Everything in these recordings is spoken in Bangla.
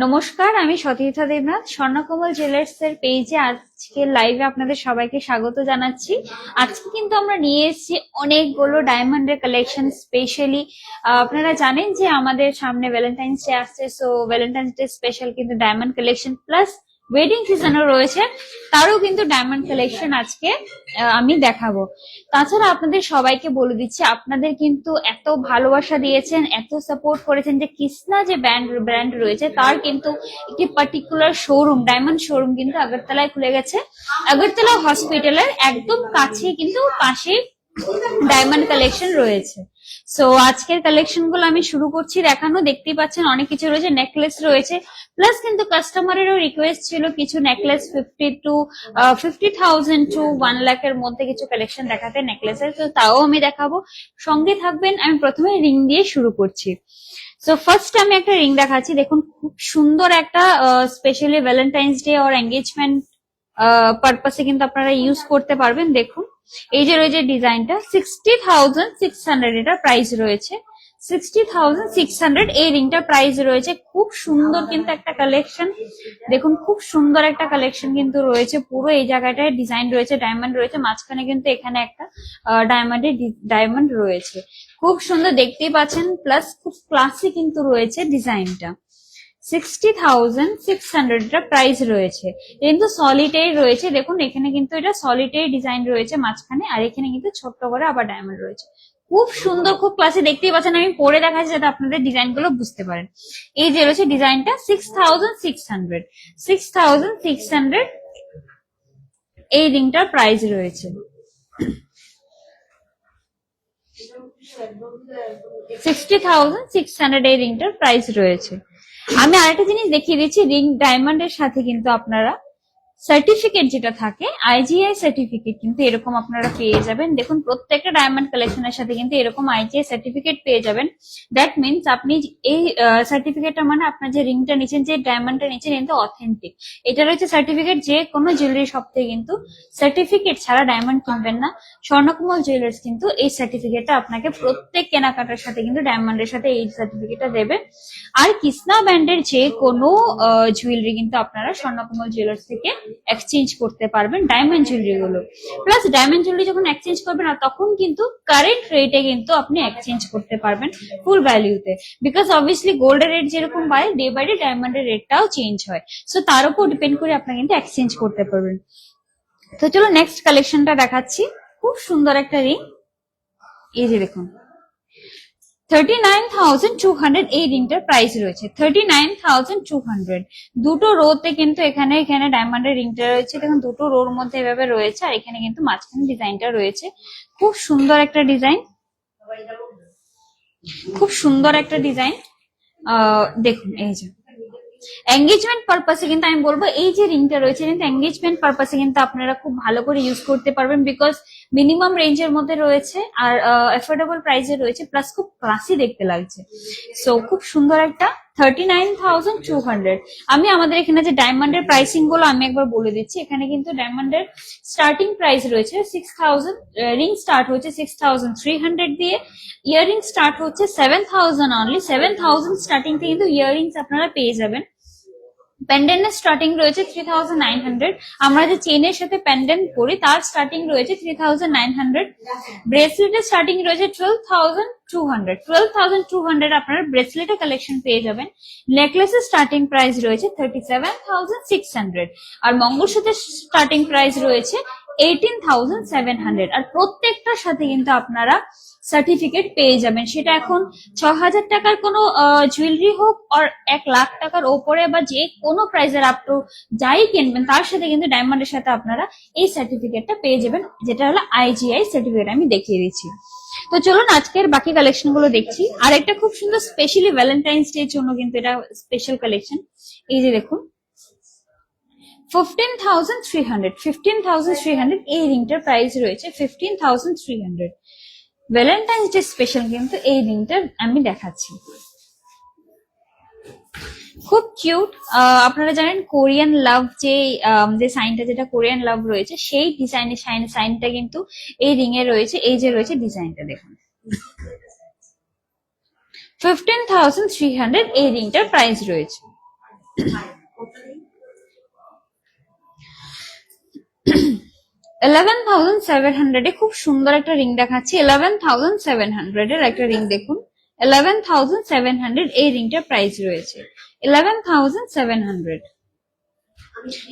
নমস্কার, আমি সতীর্থা দেবনাথ। স্বর্ণকমল জুয়েলার্স এর পেজে আজকে লাইভে আপনাদের সবাইকে স্বাগত জানাচ্ছি। আজকে কিন্তু আমরা নিয়ে এসেছি অনেকগুলো ডায়মন্ডের কালেকশন। স্পেশালি আপনারা জানেন যে আমাদের সামনে ভ্যালেন্টাইন্স ডে আসছে, সো ভ্যালেন্টাইন্স ডে স্পেশাল কিন্তু ডায়মন্ড কালেকশন প্লাস ওয়েডিং সিজনও রয়েছে, তারও কিন্তু ডায়মন্ড কালেকশন আজকে আমি দেখাবো। তাছাড়া আপনাদের সবাইকে বলে দিচ্ছি, আপনাদের কিন্তু এত ভালোবাসা দিয়েছেন, এত সাপোর্ট করেছেন যে কৃষ্ণা যে ব্র্যান্ড রয়েছে তার কিন্তু একটি পার্টিকুলার শোরুম, ডায়মন্ড শোরুম কিন্তু আগরতলায় খুলে গেছে। আগরতলা হসপিটালের একদম কাছে কিন্তু পাশে ডায়মন্ড কালেকশন রয়েছে। সো আজকের কালেকশন গুলো আমি শুরু করছি দেখানো। দেখতেই পাচ্ছেন অনেক কিছু রয়েছে, নেকলেস রয়েছে, প্লাস কিন্তু কাস্টমারেরও রিকোয়েস্ট ছিল কিছু নেকলেস 50,000 টু 1 লাখের মধ্যে কিছু কালেকশন দেখাতে নেকলেসের, তো তাও আমি দেখাবো। সঙ্গে থাকবেন। আমি প্রথমে রিং দিয়ে শুরু করছি। সো ফার্স্ট আমি একটা রিং দেখাচ্ছি। দেখুন খুব সুন্দর একটা স্পেশালি ভ্যালেন্টাইন্স ডে আর এঙ্গেজমেন্ট পারপাসে কিন্তু আপনারা ইউজ করতে পারবেন। দেখুন এই যে রয়েছে ডিজাইনটা 60,600 এটা প্রাইস রয়েছে। 60,600 এই রিংটা প্রাইস রয়েছে। খুব সুন্দর কিন্তু একটা কালেকশন। দেখুন খুব সুন্দর একটা কালেকশন কিন্তু রয়েছে। পুরো এই জায়গাটায় ডিজাইন রয়েছে, ডায়মন্ড রয়েছে, মাঝখানে কিন্তু এখানে একটা ডায়মন্ড রয়েছে। খুব সুন্দর দেখতেই পাচ্ছেন, প্লাস খুব ক্লাসি কিন্তু রয়েছে ডিজাইনটা। 60,600 এটা প্রাইস রয়েছে। কিন্তু সলিটারি রয়েছে। দেখুন এখানে কিন্তু এটা সলিটারি ডিজাইন রয়েছে মাঝখানে, আর এখানে কিন্তু ছোট্ট করে আবার ডায়মন্ড রয়েছে। খুব সুন্দর, খুব ক্লাসি। দেখতেই পাচ্ছেন, আমি পরে দেখাচ্ছি যাতে আপনাদের ডিজাইন গুলো বুঝতে পারেন। এই যে রয়েছে ডিজাইনটা 6,600 এই রিংটার প্রাইস রয়েছে। 60,600 এই রিংটার প্রাইস রয়েছে। আমি আরেকটা জিনিস দেখিয়ে দিচ্ছি, রিং ডায়মন্ডের সাথে কিন্তু আপনারা সার্টিফিকেট যেটা থাকে, আইজিআই সার্টিফিকেট কিন্তু এরকম আপনারা পেয়ে যাবেন। দেখুন প্রত্যেকটা ডায়মন্ড কালেকশনের সাথে কিন্তু এরকম আইজিআই সার্টিফিকেট পেয়ে যাবেন। দ্যাট মিনস আপনি এই সার্টিফিকেটটা মানে আপনার যে রিংটা নিচ্ছেন, যে ডায়মন্ডটা নিচ্ছেন, কিন্তু অথেন্টিক। এটা রয়েছে সার্টিফিকেট। যে কোনো জুয়েলারি শপ থেকে কিন্তু সার্টিফিকেট ছাড়া ডায়মন্ড কিনবেন না। স্বর্ণকমল জুয়েলার্স কিন্তু এই সার্টিফিকেটটা আপনাকে প্রত্যেক কেনাকাটার সাথে কিন্তু ডায়মন্ডের সাথে এই সার্টিফিকেটটা দেবে। আর কৃষ্ণা ব্র্যান্ডের যে কোনো জুয়েলারি কিন্তু আপনারা স্বর্ণকমল জুয়েলার্স থেকে এক্সচেঞ্জ করতে পারবেন ডায়মন্ড জুয়েলারি গুলো। প্লাস ডায়মন্ড জুয়েলারি যখন এক্সচেঞ্জ করবেন না, তখন কিন্তু কারেন্ট রেটে কিন্তু আপনি এক্সচেঞ্জ করতে পারবেন ফুল ভ্যালুতে। বিকজ অবভিয়াসলি গোল্ডের রেট যেরকম বাড়ে, ডে বাই ডে ডায়মন্ডের রেটটাও চেঞ্জ হয়। সো তার উপর ডিপেন্ড করে আপনি কিন্তু এক্সচেঞ্জ করতে পারবেন। তো চলো নেক্সট কালেকশনটা দেখাচ্ছি। খুব সুন্দর একটা রিং। এই যে দেখুন 39,200 এই রিংটার প্রাইস রয়েছে। 39,200 দুটো রোতে কিন্তু এখানে ডায়মন্ডের রিংটা রয়েছে। দেখুন দুটো রোর মধ্যে এভাবে রয়েছে, আর এখানে কিন্তু মাঝখানে ডিজাইনটা রয়েছে। খুব সুন্দর একটা ডিজাইন, খুব সুন্দর একটা ডিজাইন। দেখুন এই যে এঙ্গেজমেন্ট পারপাসে কিন্তু আমি বলবো এই যে রিংটা রয়েছে, কিন্তু এঙ্গেজমেন্ট পারপাসে কিন্তু আপনারা খুব ভালো করে ইউজ করতে পারবেন। বিকজ মিনিমাম রেঞ্জের মধ্যে রয়েছে, আর অ্যাফোর্ডেবল প্রাইসে রয়েছে, প্লাস খুব ক্লাসি দেখতে লাগছে। সো খুব সুন্দর একটা 39,200। আমি আমাদের এখানে যে ডায়মন্ডের প্রাইসিং গুলো আমি একবার বলে দিচ্ছি। এখানে কিন্তু ডায়মন্ডের স্টার্টিং প্রাইস রয়েছে 6,000, রিং স্টার্ট হচ্ছে 6,300 দিয়ে, ইয়াররিং স্টার্ট হচ্ছে 7,000 অনলি। 7,000 স্টার্টিং থেকে কিন্তু ইয়াররিংস আপনারা পেয়ে যাবেন। পেন্ডেন্টের স্টার্টিং রয়েছে 3,900। আমরা যে চেনের সাথে পেন্ডেন্ট করি তার স্টার্টিং রয়েছে 3,900। ব্রেসলেটের স্টার্টিং রয়েছে 12,200। 12,200 আপনারা ব্রেসলেটের কালেকশন পেয়ে যাবেন। নেকলেসের স্টার্টিং প্রাইস রয়েছে 37,600, আর মঙ্গলসূত্রের স্টার্টিং প্রাইস রয়েছে 18,700। আর প্রত্যেকটার সাথে কিন্তু আপনারা সার্টিফিকেট পেয়ে যাবেন। সেটা এখন 6,000 টাকার কোনো জুয়েলারি হোক, আর 1 লাখ টাকার ওপরে, বা যে কোনো প্রাইজের আপ টু যাই কিনবেন তার সাথে কিন্তু ডায়মন্ডের সাথে আপনারা এই সার্টিফিকেটটা পেয়ে যাবেন, যেটা হলো আইজিআই সার্টিফিকেট। আমি দেখিয়ে দিচ্ছি। তো চলুন আজকের বাকি কালেকশন গুলো দেখছি। আর একটা খুব সুন্দর স্পেশালি ভ্যালেন্টাইন্স ডে এর জন্য কিন্তু এটা স্পেশাল কালেকশন। এই যে দেখুন 15,300 এই রিংটার প্রাইস রয়েছে 15,300। ভ্যালেন্টাইন্স ডে স্পেশাল কিন্তু এই রিংটা আমি দেখাচ্ছি। খুব কিউট। আপনারা জানেন কোরিয়ান লাভ যে সাইনটা, যেটা কোরিয়ান লাভ রয়েছে, সেই ডিজাইনের সাইনটা কিন্তু এই রিং এ রয়েছে। এই যে রয়েছে ডিজাইনটা দেখুন, 15,300 এই রিংটার প্রাইস রয়েছে। 11,700 এ খুব সুন্দর একটা রিং দেখাচ্ছি। 11,700 এর একটা রিং দেখুন, 11,700 এই রিংটার প্রাইস রয়েছে 11,700।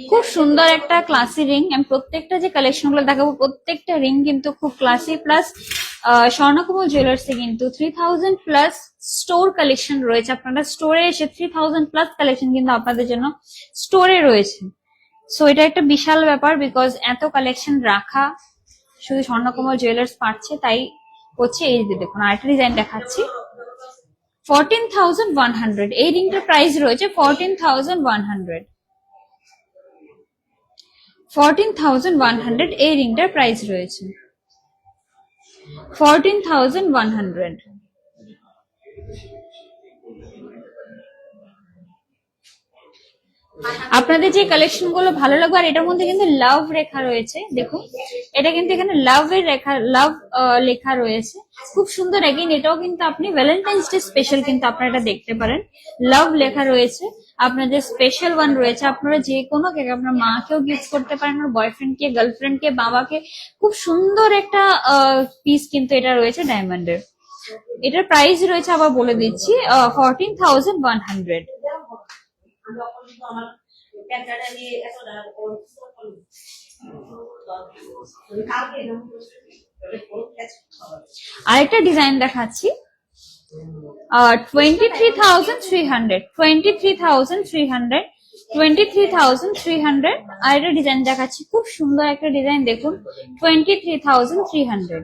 খুব সুন্দর একটা ক্লাসি রিং। আমি প্রত্যেকটা যে কালেকশন গুলো দেখাবো, প্রত্যেকটা রিং কিন্তু খুব ক্লাসি। প্লাস স্বর্ণকমল জুয়েলার্সে কিন্তু 3,000 প্লাস স্টোর কালেকশন রয়েছে। আপনারা স্টোরে এসে 3,000 প্লাস কালেকশন কিন্তু আপনাদের জন্য স্টোরে রয়েছে। সো এটা একটা বিশাল ব্যাপার, বিকজ এত কালেকশন রাখা শুধু স্বর্ণকমল জুয়েলার্স পাচ্ছে, তাই হচ্ছে। এই যে দেখুন আরেকটা ডিজাইন দেখাচ্ছি, 14,100 এই রিংটার প্রাইস রয়েছে 14,100। 14,100 এই রিংটার প্রাইস রয়েছে 14,100। আপনাদের যে কালেকশন গুলো ভালো লাগবে, আর এটার মধ্যে কিন্তু লাভ লেখা রয়েছে, দেখুন এটা কিন্তু এখানে লাভ লেখা রয়েছে, খুব সুন্দর। এগেইন এটাও কিন্তু আপনি ভ্যালেন্টাইন্স ডে স্পেশাল কিন্তু আপনারা এটা দেখতে পারেন, লাভ লেখা রয়েছে। আপনাদের স্পেশাল ওয়ান রয়েছে, আপনারা যে কোনো কেক আপনার মাকেও গিফট করতে পারেন, আর বয়ফ্রেন্ডকে, গার্লফ্রেন্ডকে, বাবাকে। খুব সুন্দর একটা পিস কিন্তু এটা রয়েছে ডায়মন্ডের। এটার প্রাইস রয়েছে, আবার বলে দিচ্ছি, 14,100। আরেকটা ডিজাইন দেখাচ্ছি, 23,300 23,300 23,300। আরেকটা ডিজাইন দেখাচ্ছি, খুব সুন্দর একটা ডিজাইন দেখুন, 23,300।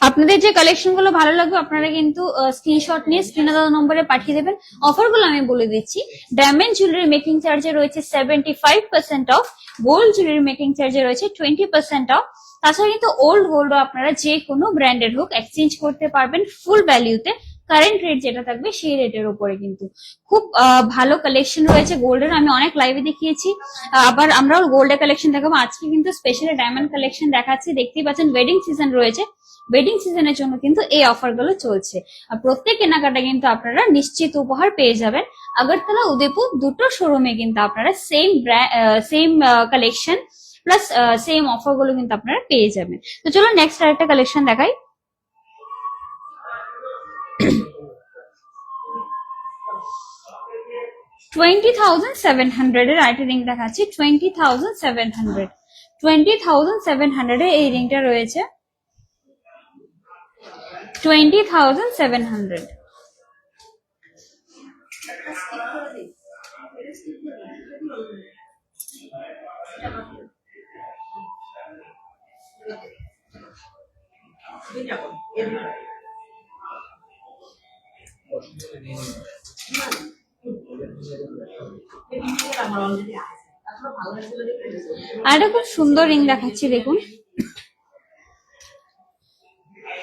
আপনাদের যে কালেকশন গুলো ভালো লাগবে, আপনারা কিন্তু স্ক্রিনশট নিয়ে স্ক্রিনে দেওয়া নম্বরে পাঠিয়ে দেবেন। অফার গুলো আমি বলে দিচ্ছি, ডায়মন্ড জুয়েলারি মেকিং চার্জে রয়েছে 75% অফ, গোল্ড জুয়েলারি মেকিং চার্জে রয়েছে 20% অফ। তাছাড়া কিন্তু ওল্ড গোল্ডও আপনারা যে কোনো ব্র্যান্ডের হোক এক্সচেঞ্জ করতে পারবেন ফুল ভ্যালিউতে। কারেন্ট রেট যেটা থাকবে সেই রেটের উপরে কিন্তু খুব ভালো কালেকশন রয়েছে গোল্ডের। আমি অনেক লাইভে দেখিয়েছি, আবার আমরাও গোল্ডের কালেকশন দেখাবো। আজকে কিন্তু স্পেশালি ডায়মন্ড কালেকশন দেখাচ্ছি। দেখতেই পাচ্ছেন ওয়েডিং সিজন রয়েছে, ওয়েডিং সিজনের জন্য কিন্তু এই অফার গুলো চলছে। আর প্রত্যেক কেনাকাটা কিন্তু আপনারা নিশ্চিত উপহার পেয়ে যাবেন। আগরতলা, উদয়পুর দুটো শোরুমে কিন্তু আপনারা same collection plus same offer গুলো কিন্তু আপনারা পেয়ে যাবেন। তো চলো নেক্সট আরেকটা কালেকশন দেখাই। $20,700 এর আরেকটা রিং দেখাচ্ছি, 20,700 20,700 এই রিংটা রয়েছে 20,700। আর একটা খুব সুন্দর রিং দেখাচ্ছি দেখুন,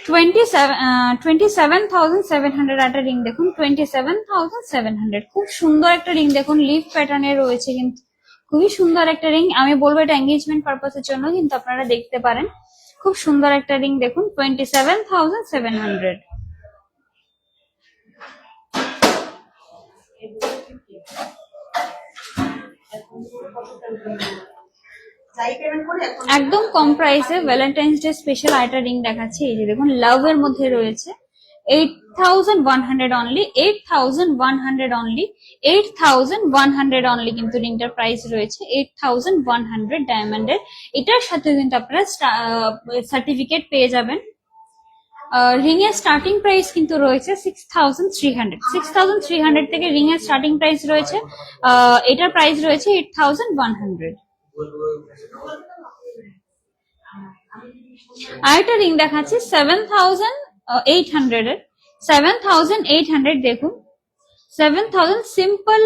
27,700 একটা রিং দেখুন, 27,700 খুব সুন্দর একটা রিং দেখুন, লিফ প্যাটার্নের রয়েছে কিন্তু খুবই সুন্দর একটা রিং। আমি বলবো এটা এঙ্গেজমেন্ট পারপাসের জন্য কিন্তু আপনারা দেখতে পারেন। খুব সুন্দর একটা রিং দেখুন, 27,700। একদম কম প্রাইসে ভ্যালেন্টাইন্স ডে স্পেশাল আইটা রিং দেখাচ্ছি। এই যে দেখুন লাভ এর মধ্যে রয়েছে 8,100 অনলি, 8,100 অনলি, 8,100 অনলি কিন্তু রিংটার প্রাইস রয়েছে 8,100 ডায়মন্ডের। এটার সাথে কিন্তু আপনারা সার্টিফিকেট পেয়ে যাবেন। রিং এর স্টার্টিং প্রাইস কিন্তু রয়েছে 6,300, 6,300 থেকে রিং এর স্টার্টিং প্রাইস রয়েছে। এটার প্রাইস রয়েছে 8,100। আরেকটা রিং দেখাচ্ছি 7,800 এর, 7,800 দেখুন, 7,000 সিম্পল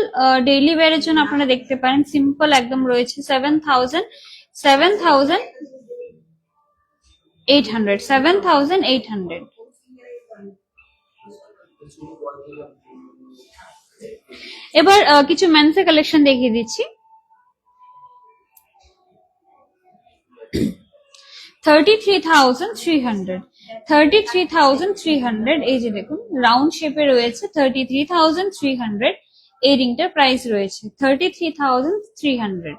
ডেইলি ওয়্যারের জন্য আপনারা দেখতে পারেন, সিম্পল একদম রয়েছে 7,000 800, 7,800। এবার কিছু মেন্সের কালেকশন দেখিয়ে দিচ্ছি। 33,300, 33,300, এই যে দেখুন রাউন্ড শেপে রয়েছে 33,300। এই রিংটার প্রাইস রয়েছে 33,300।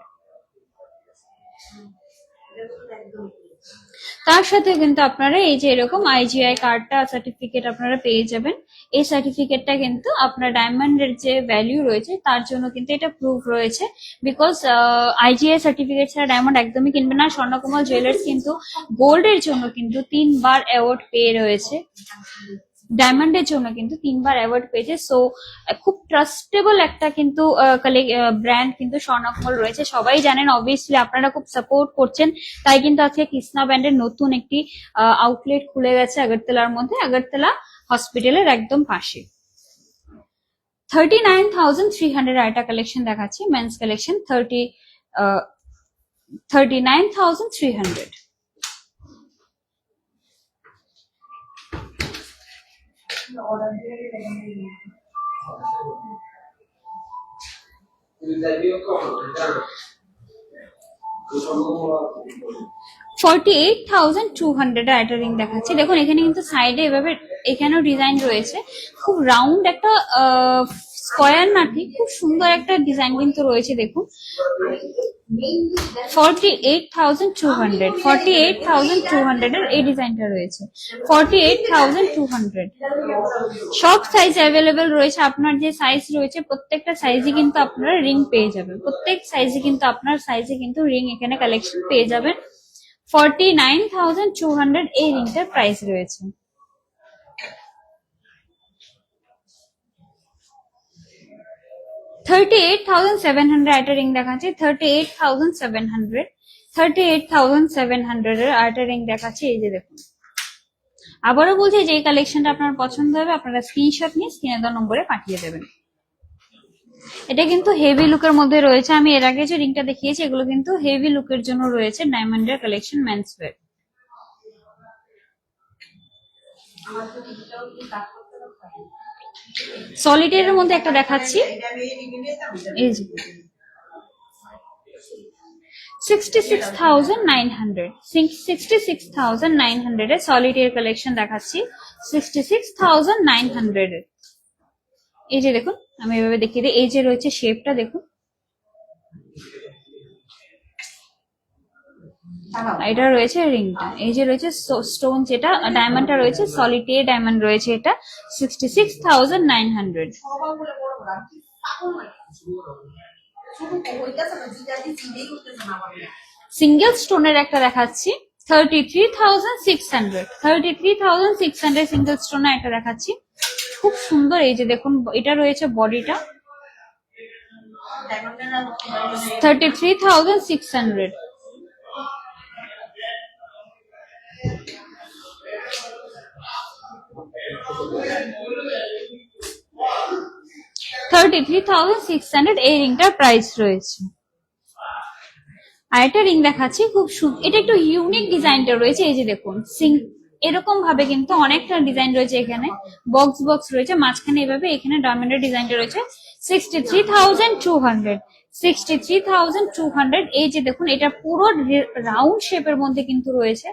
তার সাথে কিন্তু আপনারা এই যে এরকম আইজিআই কার্ডটা সার্টিফিকেট আপনারা পেয়ে যাবেন। এই সার্টিফিকেটটা কিন্তু আপনার ডায়মন্ডের যে ভ্যালু রয়েছে তার জন্য কিন্তু এটা প্রুফ রয়েছে, বিকজ আইজিআই সার্টিফিকেট ছাড়া ডায়মন্ড একদমই কিনবে না। স্বর্ণকুমার জুয়েলার্স কিন্তু গোল্ডের জন্য কিন্তু 3বার অ্যাওয়ার্ড পেয়ে রয়েছে, ডায়মন্ডের জন্য কিন্তু 3বার অ্যাওয়ার্ড পেয়েছে। সো খুব ট্রাস্টেবল একটা কিন্তু ব্র্যান্ড কিন্তু স্বর্ণকমল রয়েছে, সবাই জানেন। অবভিয়াসলি আপনারা খুব সাপোর্ট করছেন, তাই কিন্তু আজকে কৃষ্ণা ব্র্যান্ডের নতুন একটি আউটলেট খুলে গেছে আগরতলার মধ্যে, আগরতলা হসপিটালের একদম পাশে। 39,300 আরেকটা কালেকশন দেখাচ্ছি, মেন্স কালেকশন। 39,300। $48,200 একটা রিং দেখাচ্ছি। দেখুন এখানে কিন্তু সাইডে এভাবে এখানেও ডিজাইন রয়েছে, খুব রাউন্ড একটা স্কোয়ার না, ঠিক খুব সুন্দর একটা ডিজাইন কিন্তু রয়েছে। দেখুন 48,200, 48,200 এর এই ডিজাইনটা রয়েছে। 48,200। সব সাইজ অ্যাভেলেবেল রয়েছে, আপনার যে সাইজ রয়েছে প্রত্যেকটা সাইজে কিন্তু আপনারা রিং পেয়ে যাবেন, প্রত্যেক সাইজে কিন্তু আপনার সাইজে কিন্তু রিং এখানে কালেকশন পেয়ে যাবেন। 49,200 এই রিংটার প্রাইস রয়েছে। $38,700 একটা রিং দেখাচ্ছি। 38,700, 38,700 এর একটা রিং দেখাচ্ছি। এই যে দেখুন, আবারও বলছি যে এই কালেকশনটা আপনার পছন্দ হবে আপনারা স্ক্রিনশট নিয়ে স্ক্রিনে দেওয়া নম্বরে পাঠিয়ে দেবেন। এটা কিন্তু হেভি লুকের মধ্যে রয়েছে, আমি এর আগে যে রিংটা দেখিয়েছি এগুলো কিন্তু হেভি লুকের জন্য রয়েছে, ডায়মন্ডের কালেকশন মেন্স ওয়্যার। সলিডের মধ্যে একটা দেখাচ্ছি, এই যে 66,900, 66,900 এর সলিডের কালেকশন দেখাচ্ছি। 66,900 এর এই যে দেখুন, আমি এভাবে দেখিয়ে দিই। এই যে রয়েছে শেপটা দেখুন, এটা রয়েছে রিংটা, এই যে রয়েছে স্টোন, যেটা ডায়মন্ডটা রয়েছে সলিডের ডায়মন্ড রয়েছে, এটা 66,900। সিঙ্গেল স্টোনের একটা দেখাচ্ছি 33,600, 33,600 সিঙ্গেল স্টোনের একটা দেখাচ্ছি, খুব সুন্দর। এই যে দেখুন এটা রয়েছে বডিটা 33,600। $33,600 এই রিংটার প্রাইস রয়েছে। আরেকটা রিং দেখাচ্ছি, খুব এটা একটু ইউনিক ডিজাইনটা রয়েছে। এই যে দেখুন এরকম ভাবে কিন্তু অনেকটা ডিজাইন রয়েছে, এখানে বক্স বক্স রয়েছে, মাঝখানে এভাবে এখানে ডায়মন্ডের ডিজাইনটা রয়েছে। 63,200, 63,200। এই যে দেখুন এটা পুরো রাউন্ড শেপের মধ্যে কিন্তু রয়েছে,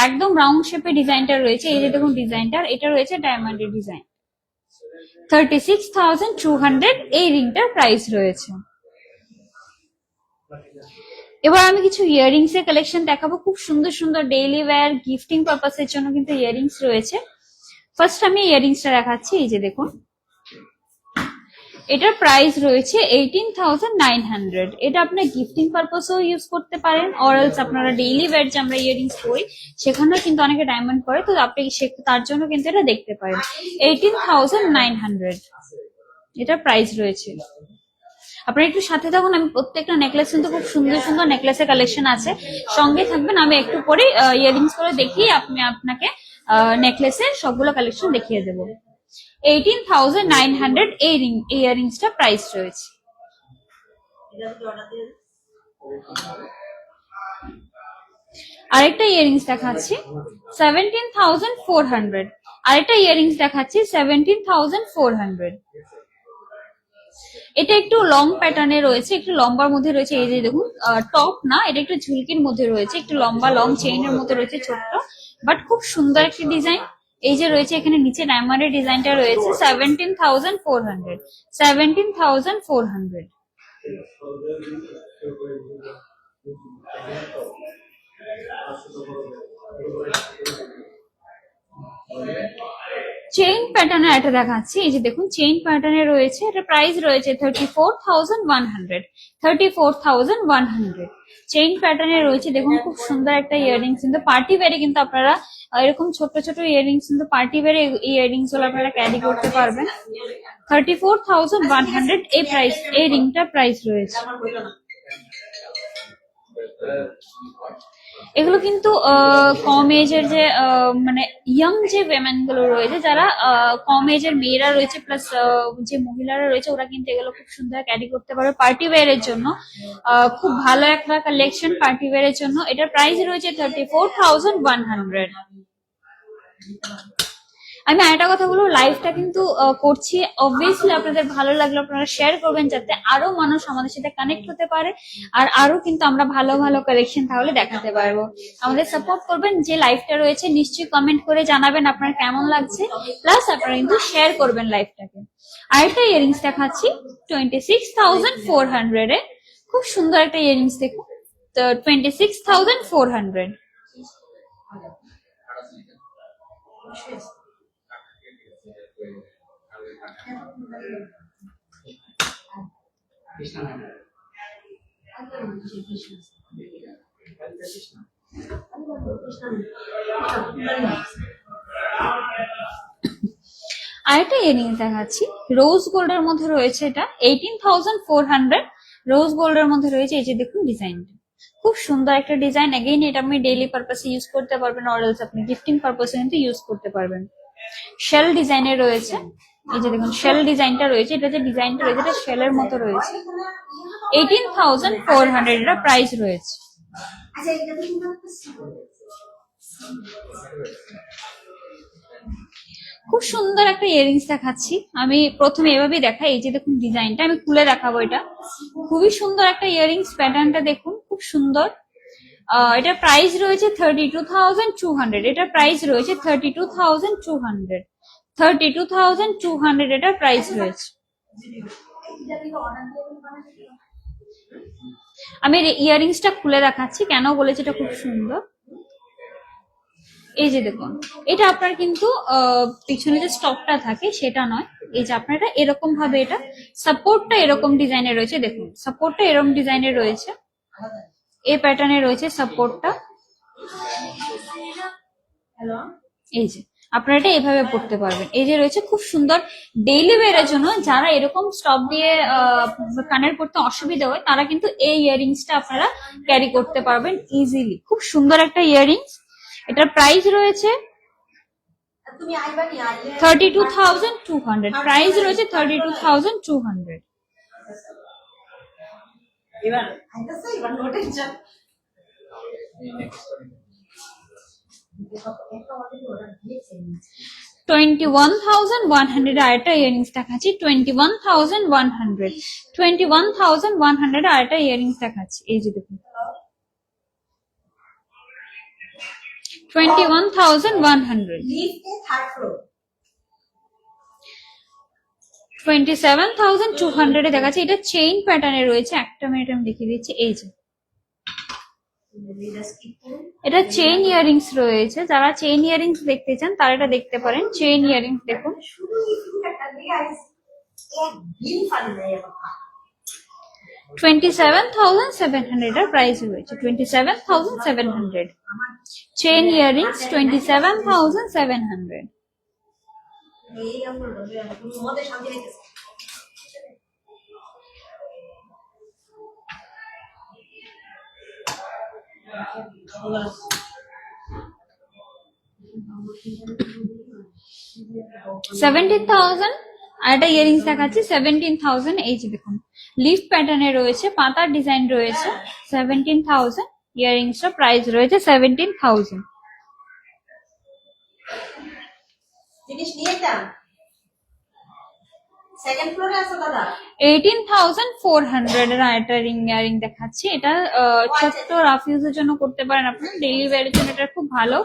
একদম রাউন্ড শেপের ডিজাইনটা রয়েছে। এই যে দেখুন ডিজাইনটা, এটা রয়েছে ডায়মন্ডের ডিজাইন। 36,200 এই রিংটার প্রাইস রয়েছে। এবার আমি কিছু ইয়াররিংস এর কালেকশন দেখাবো, খুব সুন্দর সুন্দর ডেইলি ওয়্যার গিফটিং পারপাসের জন্য কিন্তু ইয়াররিংস রয়েছে। ফার্স্ট আমি ইয়াররিংসটা দেখাচ্ছি, এই যে দেখুন এটার প্রাইস রয়েছে 18,900। এটা আপনার গিফটিং পারপাসেও ইউজ করতে পারেন, অরএলস আপনারা ডেইলি ওয়্যার যে আমরা ইয়াররিংস পরি সেখানেও কিন্তু অনেকে ডায়মন্ড পরে, তো আপনি তার জন্য কিন্তু এটা দেখতে পারেন। 18,900 এটা প্রাইস রয়েছে। আপনারা একটু সাথে থাকুন, আমি প্রত্যেকটা নেকলেস কিন্তু খুব সুন্দর সুন্দর নেকলেসের কালেকশন আছে, সঙ্গে থাকবেন। আমি একটু পরে ইয়াররিংস করে দেখিয়ে আপনাকে নেকলেসের সবগুলো কালেকশন দেখিয়ে দেবো। 18,900 এই ইয়াররিংসটা প্রাইস রয়েছে। আরেকটা ইয়ারিংস দেখাচ্ছি 17,400। আরেকটা ইয়ারিংস দেখাচ্ছি 17,400। এটা একটু লং প্যাটার্নে রয়েছে, একটু লম্বার মধ্যে রয়েছে। এই যে দেখুন, টপ না, এটা একটু ঝুলকির মধ্যে রয়েছে, একটু লম্বা লং চেইনের মধ্যে রয়েছে, ছোট্ট বাট খুব সুন্দর একটি ডিজাইন। এই যে রয়েছে এখানে নিচে ডায়মন্ডের ডিজাইনটা রয়েছে 17,400। 17,400। চেইন প্যাটার্নের একটা দেখাচ্ছি। এই যে দেখুন চেইন প্যাটার্নে রয়েছে, এটা প্রাইস রয়েছে 34,100। 34,100 চেইন প্যাটার্নে রয়েছে। দেখুন খুব সুন্দর একটা ইয়াররিংস, কিন্তু পার্টি ওয়্যারে কিন্তু আপনারা এরকম ছোট ছোট ইয়াররিংস কিন্তু পার্টি ওয়্যারে ইয়াররিংস গুলো আপনারা ক্যারি করতে পারবেন। 34,100 এই প্রাইস, এই রিংটা প্রাইস রয়েছে। এগুলো কিন্তু কম এজের যে মানে ইয়াং যে ওয়েমেন গুলো রয়েছে, যারা কম এজের মেয়েরা রয়েছে প্লাস যে মহিলারা রয়েছে, ওরা কিন্তু এগুলো খুব সুন্দর ক্যারি করতে পারবে পার্টি ওয়্যার এর জন্য। খুব ভালো একটা কালেকশন পার্টি ওয়্যার এর জন্য। এটার প্রাইস রয়েছে 34,100। আমি আরেকটা কথা বলবো, লাইভটা কিন্তু করছি, অবভিয়াসলি আপনাদের ভালো লাগলে আপনারা শেয়ার করবেন, যাতে আরো মানুষ আমাদের সাথে কানেক্ট হতে পারে, আর আরো কিন্তু আমরা ভালো ভালো কালেকশন তাহলে দেখাতে পারবো। আমাদের সাপোর্ট করবেন। যে লাইভটা রয়েছে নিশ্চয়ই কমেন্ট করে জানাবেন আপনার কেমন লাগছে, প্লাস আপনারা কিন্তু শেয়ার করবেন লাইভটাকে। আরেকটা ইয়ারিংস দেখাচ্ছি 26,400 এ, খুব সুন্দর একটা ইয়ারিংস দেখুন। তো 26,400। আরেকটা ইয়ারিংস দেখাচ্ছি রোজ গোল্ডের মধ্যে রয়েছে, এটা 18,400 রোজ গোল্ডের মধ্যে রয়েছে। এই যে দেখুন ডিজাইনটা খুব সুন্দর একটা ডিজাইন। এগেইন এটা আপনি ডেইলি পারপাসে ইউজ করতে পারবেন, অরেলস আপনি গিফটিং পারপাসে কিন্তু ইউজ করতে পারবেন। শেল ডিজাইনের রয়েছে। এই যে দেখুন শেল ডিজাইনটা রয়েছে, এটা যে ডিজাইনটা রয়েছে এটা শেলের মতো রয়েছে। 18,400 এটা প্রাইস রয়েছে। খুব সুন্দর একটা ইয়ারিংস দেখাচ্ছি। আমি প্রথমে এভাবেই দেখাই। এই যে দেখুন ডিজাইনটা, আমি খুলে দেখাবো। এটা খুবই সুন্দর একটা ইয়ারিংস, প্যাটার্নটা দেখুন খুব সুন্দর। এটা প্রাইস রয়েছে 32,200। এটা প্রাইস রয়েছে 32,200। 32,200 এটা প্রাইস রয়েছে। আমি ইয়ারিংসটা খুলে দেখাচ্ছি, কেন বলেছি এটা খুব সুন্দর। এই যে দেখুন, এটা আপনার কিন্তু পিছনে যে স্টকটা থাকে সেটা নয়, এই যে আপনার এটা এরকম ভাবে, এটা সাপোর্টটা এরকম ডিজাইনের রয়েছে। দেখুন সাপোর্টটা এরকম ডিজাইনের রয়েছে, এই প্যাটার্নে রয়েছে সাপোর্টটা। এই যে আপনারা এটা এভাবে পড়তে পারবেন। এই যে রয়েছে খুব সুন্দর ডেইলি ওয়্যারের জন্য, যারা এরকম স্টপ দিয়ে কানের পড়তে অসুবিধা হয় তারা কিন্তু এই ইয়ারিংসটা আপনারা ক্যারি করতে পারবেন ইজিলি। খুব সুন্দর একটা ইয়ারিংস। এটার প্রাইস রয়েছে 32,200। প্রাইস রয়েছে 32,200। এবার 21,100 আরেকটা ইয়ারিংস দেখাচ্ছি। 21,100। 21,100 আরেকটা ইয়ারিংস দেখাচ্ছি। এই যে দেখুন 21,100। 27,200 এ দেখাচ্ছি। এটা চেইন প্যাটার্নে রয়েছে। একটা মিনিট আমি দেখিয়ে দিচ্ছি। এই যে এটা চেইন ইয়ারিংস রয়েছে, যারা চেইন ইয়ারিংস দেখতে চান তারা এটা দেখতে পারেন। চেইন ইয়ারিংস দেখুন 27,700 এর প্রাইস রয়েছে। 27,700 চেইন ইয়ারিংস 27,700। $17,000 আর একটা ইয়ারিংস দেখাচ্ছি 17,000। এই যে দেখুন লিফ প্যাটার্নে রয়েছে, পাতার ডিজাইন রয়েছে। 17,000 ইয়ারিংসটা প্রাইস রয়েছে 17,000। জিনিস নিয়ে যান, সেকেন্ড ফ্লোরে আছে দাদা। 18,400 এর একটা ইয়ারিং দেখাচ্ছি। এটা ছোট্ট রাফ ইউজের জন্য করতে পারেন, আপনার ডেইলি ওয়্যারের জন্য এটা খুব ভালো।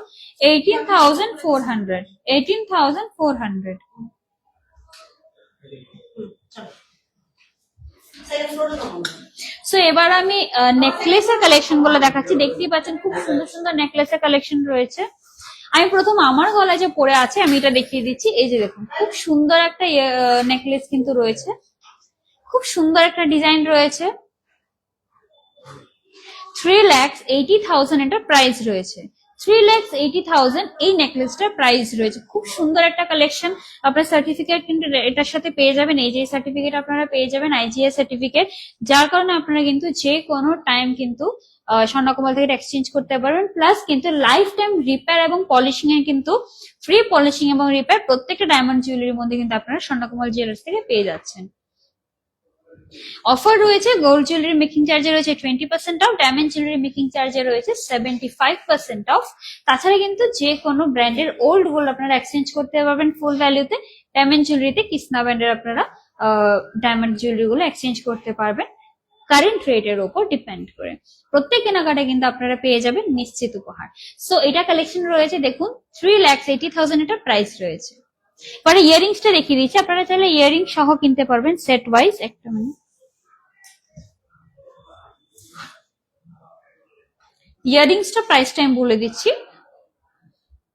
18,400, 18,400। সো এবার আমি নেকলেসের কালেকশন গুলো দেখাচ্ছি। দেখতেই পাচ্ছেন খুব সুন্দর সুন্দর নেকলেসের কালেকশন রয়েছে। আমি প্রথম আমার গলায় যে পরে আছে আমি এটা দেখিয়ে দিচ্ছি। এই যে দেখুন খুব সুন্দর একটা নেকলেস কিন্তু রয়েছে, খুব সুন্দর একটা ডিজাইন রয়েছে। 3,80,000 এটা প্রাইস রয়েছে। 3,80,000 এই নেকলেসটার প্রাইস রয়েছে। খুব সুন্দর একটা কালেকশন। আপনার সার্টিফিকেট কিন্তু এটার সাথে পেয়ে যাবেন। এই যে সার্টিফিকেট আপনারা পেয়ে যাবেন, আইজিএস সার্টিফিকেট, যার কারণে আপনারা কিন্তু যে কোনো টাইম কিন্তু স্বর্ণকমল থেকে এক্সচেঞ্জ করতে পারবেন। প্লাস কিন্তু লাইফ টাইম রিপেয়ার এবং পলিশিং এ কিন্তু ফ্রি পলিশিং এবং রিপেয়ার প্রত্যেকটা ডায়মন্ড জুয়েলারির মধ্যে কিন্তু আপনারা স্বর্ণকমল জুয়েলার্স থেকে পেয়ে যাচ্ছেন। অফার রয়েছে, গোল্ড জুয়েলারি মেকিং চার্জে রয়েছে 20% অফ, ডায়মন্ড জুয়েলারি মেকিং চার্জে রয়েছে 75% অফ। তাছাড়া কিন্তু যে কোনো ব্র্যান্ডের ওল্ড গোল্ড আপনারা এক্সচেঞ্জ করতে পারবেন ফুল ভ্যালুতে। ডায়মন্ড জুয়েলারিতে কৃষ্ণা ব্র্যান্ডের আপনারা ডায়মন্ড জুয়েলারি গুলো এক্সচেঞ্জ করতে পারবেন কারেন্ট রেটের উপর ডিপেন্ড করে। প্রত্যেক কেনাকাটা কিন্তু আপনারা পেয়ে যাবেন নিশ্চিত উপহার। সো এটা কালেকশন রয়েছে দেখুন, 3,80,000 এটা প্রাইস রয়েছে। পরে ইয়ারিংসটা দেখিয়ে দিচ্ছি, আপনারা চাইলে ইয়ারিং সহ কিনতে পারবেন সেট ওয়াইজ। একটা মিনিট, ইয়ারিংসটা প্রাইসটা আমি বলে দিচ্ছি,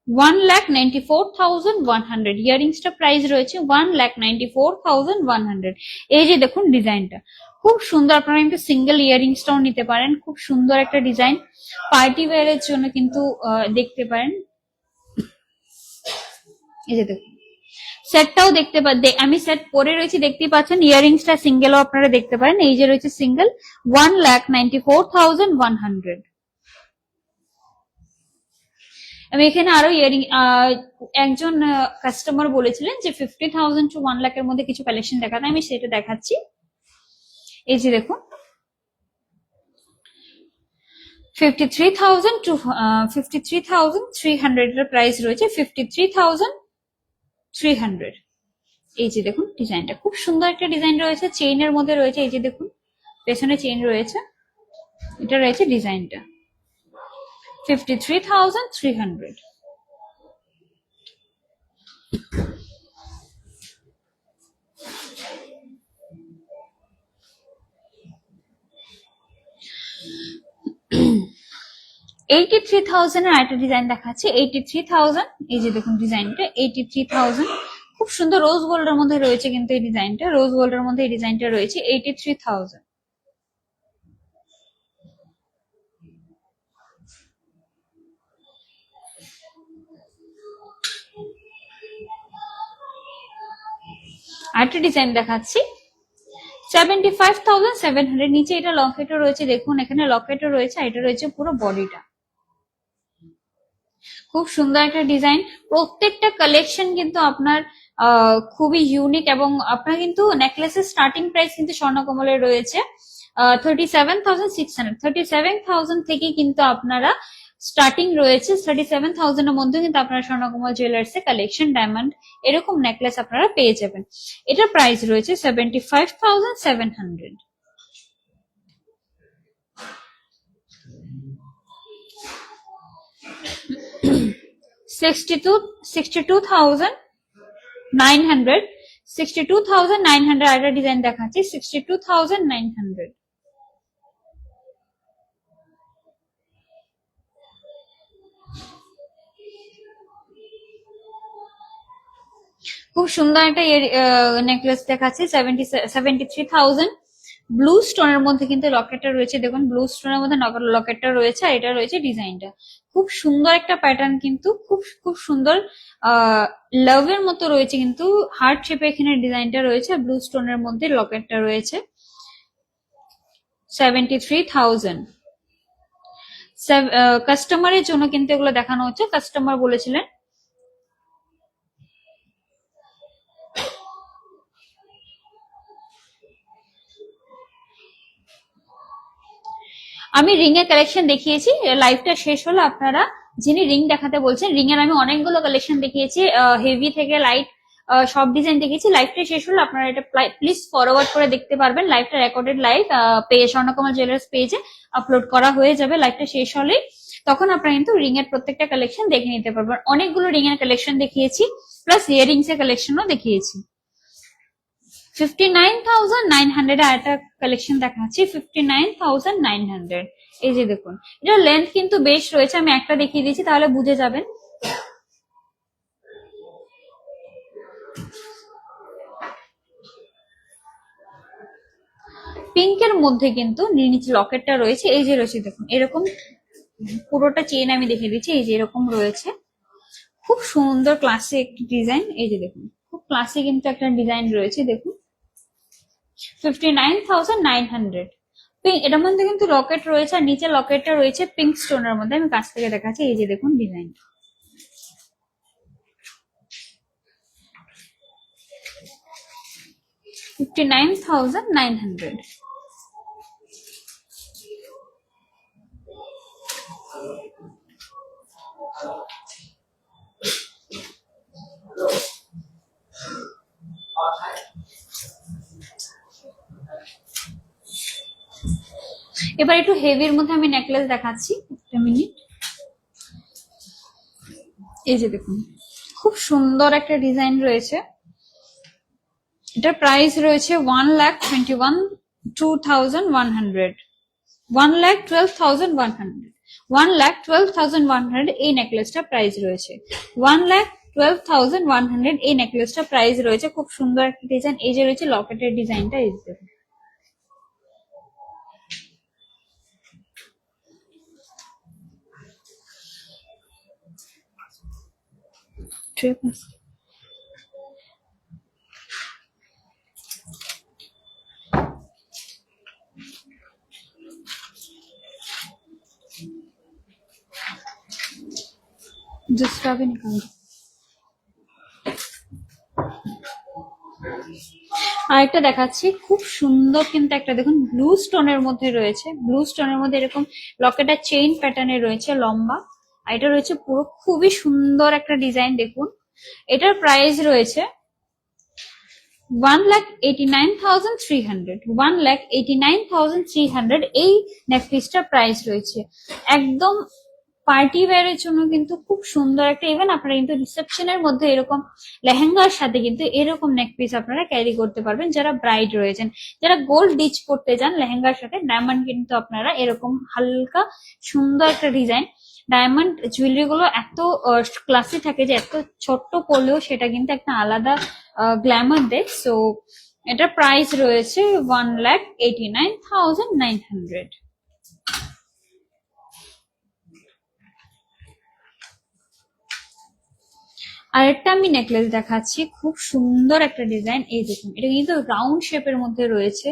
1,94,100। ইয়ারিংসটা প্রাইস রয়েছে 1,94,100। এই যে দেখুন ডিজাইনটা খুব সুন্দর, আপনারা কিন্তু সিঙ্গেল ইয়ারিংসটাও নিতে পারেন। খুব সুন্দর একটা ডিজাইন, পার্টি ওয়্যারের জন্য কিন্তু দেখতে পারেন। এই যে দেখুন সেটটাও দেখতে আমি সেট পরে রয়েছি দেখতেই পাচ্ছেন। ইয়ারিংসটা সিঙ্গেলও আপনারা দেখতে পারেন। এই যে রয়েছে সিঙ্গেল, 1,94,100। আমি এখানে আরো ইয়ারিং, একজন কাস্টমার বলেছিলেন যে 50,000 টু 1 লাখের মধ্যে কিছু কালেকশন দেখাতে, আমি সেটা দেখাচ্ছি। এই যে দেখুন 53,000 টু 53,300 এর প্রাইস রয়েছে, 53,300। এই যে দেখুন ডিজাইনটা খুব সুন্দর একটা ডিজাইন রয়েছে, চেইনের মধ্যে রয়েছে। এই যে দেখুন পেছনে চেইন রয়েছে, এটা রয়েছে ডিজাইনটা 53,300। $83,000 এর আরেকটা ডিজাইন দেখাচ্ছি। 83,000, এই যে দেখুন ডিজাইনটা 83,000। খুব সুন্দর রোজ গোল্ডের মধ্যে রয়েছে কিন্তু এই ডিজাইনটা, রোজ গোল্ডের মধ্যে এই ডিজাইনটা রয়েছে 83,000। আরেকটা ডিজাইন দেখাচ্ছি 75,700। নিচে এটা লকেটও রয়েছে, দেখুন এখানে লকেটও রয়েছে, আর এটা রয়েছে পুরো বডিটা। খুব সুন্দর একটা ডিজাইন। প্রত্যেকটা কালেকশন কিন্তু আপনার খুবই ইউনিক, এবং আপনার কিন্তু নেকলেসের স্টার্টিং প্রাইস কিন্তু স্বর্ণকমলের রয়েছে 37,600। 37,000 থেকে কিন্তু আপনারা স্টার্টিং রয়েছে। 37,000 এর মধ্যে কিন্তু আপনারা স্বর্ণকমল জুয়েলার্স এর কালেকশন ডায়মন্ড এরকম নেকলেস আপনারা পেয়ে যাবেন। এটার প্রাইস রয়েছে 75,700। 62,900। 62,900 আরেকটা ডিজাইন দেখাচ্ছি 62,900। খুব সুন্দর একটা নেকলেস দেখাচ্ছি 73,000। ব্লু স্টোনের মধ্যে কিন্তু লকেটটা রয়েছে, দেখুন ব্লু স্টোনের মধ্যে লকেটটা রয়েছে, আর এটা রয়েছে ডিজাইনটা। খুব সুন্দর একটা প্যাটার্ন, কিন্তু খুব খুব সুন্দর লাভের মতো রয়েছে, কিন্তু হার্ট শেপে এখানে ডিজাইনটা রয়েছে, ব্লু স্টোনের মধ্যে লকেটটা রয়েছে 73,000। কাস্টমারের জন্য কিন্তু এগুলো দেখানো হচ্ছে, কাস্টমার বলেছিলেন। আমি রিং এর কালেকশন দেখিয়েছি, লাইভটা শেষ হলো আপনারা যিনি রিং দেখাতে বলছেন, রিং এর আমি অনেকগুলো কালেকশন দেখিয়েছি, হেভি থেকে লাইট সব ডিজাইন দেখিয়েছি। লাইভটা শেষ হলো আপনারা এটা প্লিজ ফরওয়ার্ড করে দেখতে পারবেন। লাইভটা রেকর্ডেড লাইভ স্বর্ণকমল জুয়েলার্স পেজে আপলোড করা হয়ে যাবে লাইভটা শেষ হলেই, তখন আপনারা কিন্তু রিং এর প্রত্যেকটা কালেকশন দেখে নিতে পারবেন। অনেকগুলো রিং এর কালেকশন দেখিয়েছি, প্লাস ইয়ারিংস এর কালেকশনও দেখিয়েছি। 59,900 আর একটা কালেকশন দেখাচ্ছি, 59,900। এই যে দেখুন, এটা লেন্থ কিন্তু বেশ রয়েছে, আমি একটা দেখিয়ে দিয়েছি তাহলে বুঝে যাবেন। পিঙ্কের মধ্যে কিন্তু নিচে লকেটটা রয়েছে, এই যে রয়েছে দেখুন এরকম পুরোটা চেন আমি দেখিয়ে দিচ্ছি, এই যে এরকম রয়েছে, খুব সুন্দর ক্লাসিক ডিজাইন। এই যে দেখুন খুব ক্লাসিক কিন্তু একটা ডিজাইন রয়েছে দেখুন, 59,900। এটার মধ্যে কিন্তু লকেট রয়েছে আর নিচে লকেটটা রয়েছে পিঙ্ক স্টোনের মধ্যে, আমি কাছ থেকে দেখাচ্ছি। এই যে দেখুন ডিজাইন, $59,900। এবার একটু হেভির মধ্যে আমি নেকলেস দেখাচ্ছি, একটা মিনিট। এই যে দেখুন খুব সুন্দর একটা ডিজাইন রয়েছে, এটার প্রাইস রয়েছে 1,21,2,100, 1,12,100, 1,12,100 এই নেকলেসটা প্রাইস রয়েছে, 1,12,100 এই নেকলেসটা প্রাইস রয়েছে। খুব সুন্দর একটা ডিজাইন, এই যে রয়েছে লকেটের ডিজাইনটা, এই যে দেখুন। ঠিক আছে, दूसरा भी निकाल दो। আরেকটা দেখাচ্ছি, খুব সুন্দর কিন্তু একটা দেখুন ব্লু স্টোনের মধ্যে রয়েছে, ব্লু স্টোনের মধ্যে এরকম লকেটটা চেইন প্যাটার্নে রয়েছে লম্বা, আর এটা রয়েছে পুরো খুবই সুন্দর একটা ডিজাইন দেখুন। এটার প্রাইস রয়েছে 1,89,300, 1,89,300 এই নেকপিসটার প্রাইস রয়েছে। একদম পার্টি ওয়্যারের জন্য কিন্তু খুব সুন্দর একটা, ইভেন আপনারা কিন্তু রিসেপশনের মধ্যে এরকম লেহেঙ্গার সাথে কিন্তু এরকম নেকপিস আপনারা ক্যারি করতে পারবেন যারা ব্রাইড রয়েছেন। যারা গোল্ড ডিচ করতে চান লেহেঙ্গার সাথে, ডায়মন্ড কিন্তু আপনারা এরকম হালকা সুন্দর একটা ডিজাইন, ডায়মন্ড জুয়েলারি গুলো এত ক্লাসি থাকে যে এত ছোট্ট পরলেও সেটা কিন্তু একটা আলাদা গ্ল্যামার দেয়। সো এটার প্রাইস রয়েছে 1,89,900। আরেকটা আমি নেকলেস দেখাচ্ছি, খুব সুন্দর একটা ডিজাইন। এই দেখুন এটা কিন্তু রাউন্ড শেপের মধ্যে রয়েছে,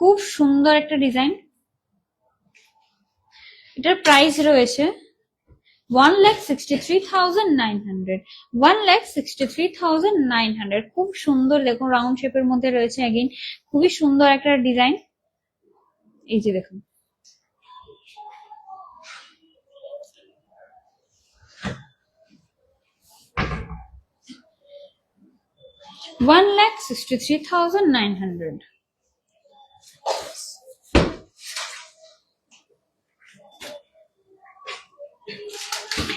খুব সুন্দর একটা ডিজাইন। এটার প্রাইস রয়েছে 1,63,900, 1,63,900। খুব সুন্দর দেখুন রাউন্ড শেপের মধ্যে রয়েছে, এগেইন খুবই সুন্দর একটা ডিজাইন। এই যে দেখুন $1,63,900।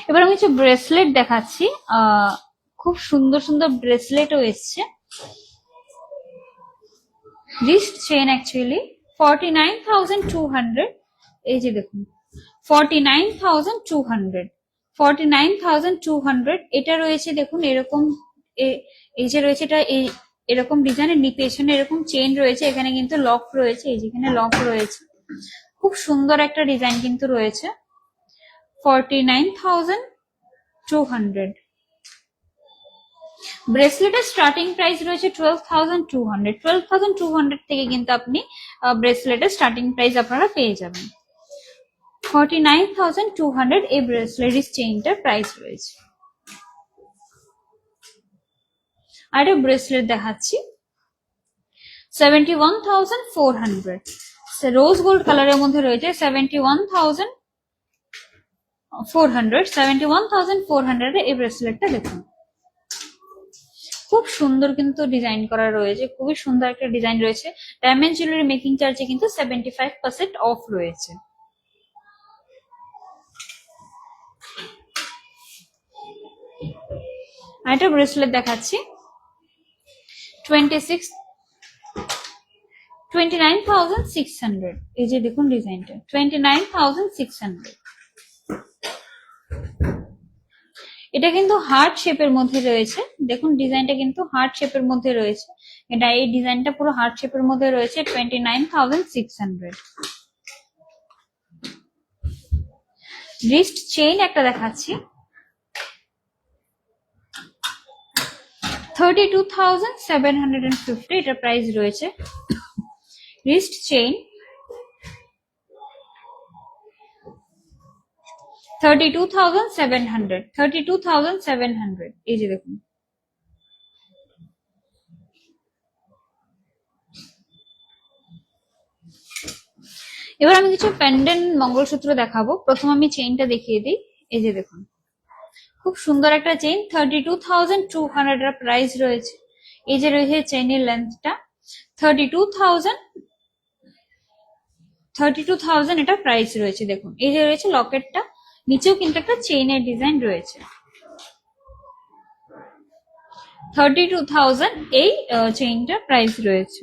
এবার আমি কিছু ব্রেসলেট দেখাচ্ছি, খুব সুন্দর সুন্দর ব্রেসলেটও এসছে। Wrist chain actually 49,200। এই যে দেখুন 49,200, 49,200 এটা রয়েছে দেখুন এরকম। এই যে রয়েছে এটা এই এরকম ডিজাইনের পেছনে এরকম চেন রয়েছে, এখানে কিন্তু লক রয়েছে, এই যেখানে লক রয়েছে, খুব সুন্দর একটা ডিজাইন কিন্তু রয়েছে। 49,200। ব্রেসলেটের স্টার্টিং প্রাইস রয়েছে 12,200, 12,200 থেকে কিন্তু আপনি ব্রেসলেটের স্টার্টিং প্রাইস আপনারা পেয়ে যাবেন। 49,200 এই ব্রেসলেটের চেইনটার প্রাইস রয়েছে। আরেকটা ব্রেসলেট দেখাচ্ছি 71,400, রোজ গোল্ড কালারের মধ্যে রয়েছে 71,400 এই ব্রেসলেটটা দেখুন, খুব সুন্দর কিন্তু ডিজাইন করা রয়েছে, খুবই সুন্দর একটা ডিজাইন রয়েছে। ডায়মন্ড জুয়েলারি মেকিং চার্জে কিন্তু 75% অফ রয়েছে। আরেকটা ব্রেসলেট দেখাচ্ছি 29,600, এই যে দেখুন ডিজাইনটা 29,600। এটা কিন্তু হার্ট শেপের মধ্যে রয়েছে, দেখুন ডিজাইনটা কিন্তু হার্ট শেপের মধ্যে রয়েছে। এটা এই ডিজাইনটা পুরো হার্ট শেপের মধ্যে রয়েছে 29,600। রিস্ট চেইন একটা দেখাচ্ছি 32,750, এটা প্রাইস রয়েছে। রিস্ট চেইন 32,700, এই যে দেখুন। এবার আমি কিছু প্যান্ডেন্ট মঙ্গলসূত্র দেখাবো। প্রথম আমি চেইনটা দেখিয়ে দিই, এই যে দেখুন খুব সুন্দর একটা চেইন 32,200 এর প্রাইস রয়েছে। এই যে রয়েছে চেইনের লেন্থটা 32,000 এটা প্রাইস রয়েছে। দেখুন এই যে রয়েছে লকেটটা, নিচেও কিন্তু একটা চেইনের ডিজাইন রয়েছে। 32,000 এই চেইনটার প্রাইস রয়েছে।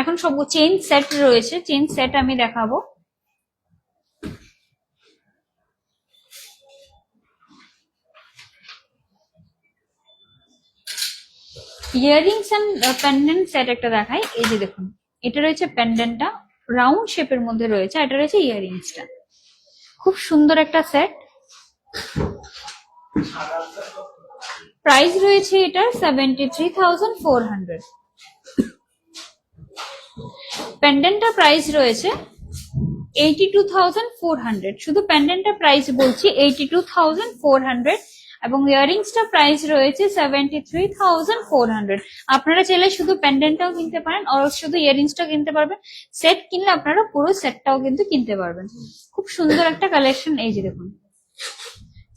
এখন সব চেইন সেট রয়েছে, চেইন সেট আমি দেখাবো। ইয়াররিংস এন্ড পেন্ডেন্ট সেট একটা দেখাই, এই যে দেখুন এটা রয়েছে পেন্ডেন্টটা রাউন্ড শেপের মধ্যে রয়েছে, এটা রয়েছে ইয়াররিংসটা, খুব সুন্দর একটা সেট। প্রাইস রয়েছে এটার 73,400। পেন্ডেন্টটা প্রাইস রয়েছে 82,400, শুধু পেন্ডেন্টটা প্রাইস বলছি 82,400, এবং ইয়াররিংসটা প্রাইস রয়েছে 73,400। আপনারা চাইলে শুধু পেন্ডেন্টটাও কিনতে পারেন, আর শুধু ইয়াররিংসটাও কিনতে পারবেন। সেট কিনলে আপনারা পুরো সেটটাও কিন্তু কিনতে পারবেন। খুব সুন্দর একটা কালেকশন, এই যে দেখুন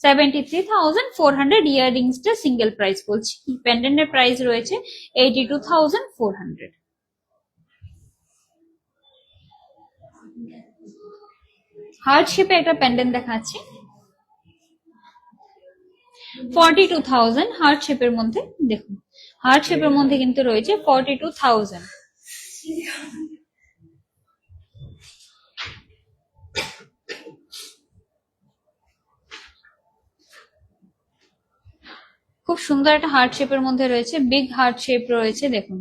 73,400 ইয়াররিংসটা সিঙ্গেল প্রাইস বলছি, পেন্ডেন্টের প্রাইস রয়েছে 82,400। হার্ট শেপে একটা পেন্ডেন্ট দেখাচ্ছি 42,000 হার্ট শেপের মধ্যে। দেখুন হার্ট শেপের মধ্যে কিন্তু রয়েছে 42,000। খুব সুন্দর একটা হার্ট শেপের মধ্যে রয়েছে, বিগ হার্ট শেপ রয়েছে। দেখুন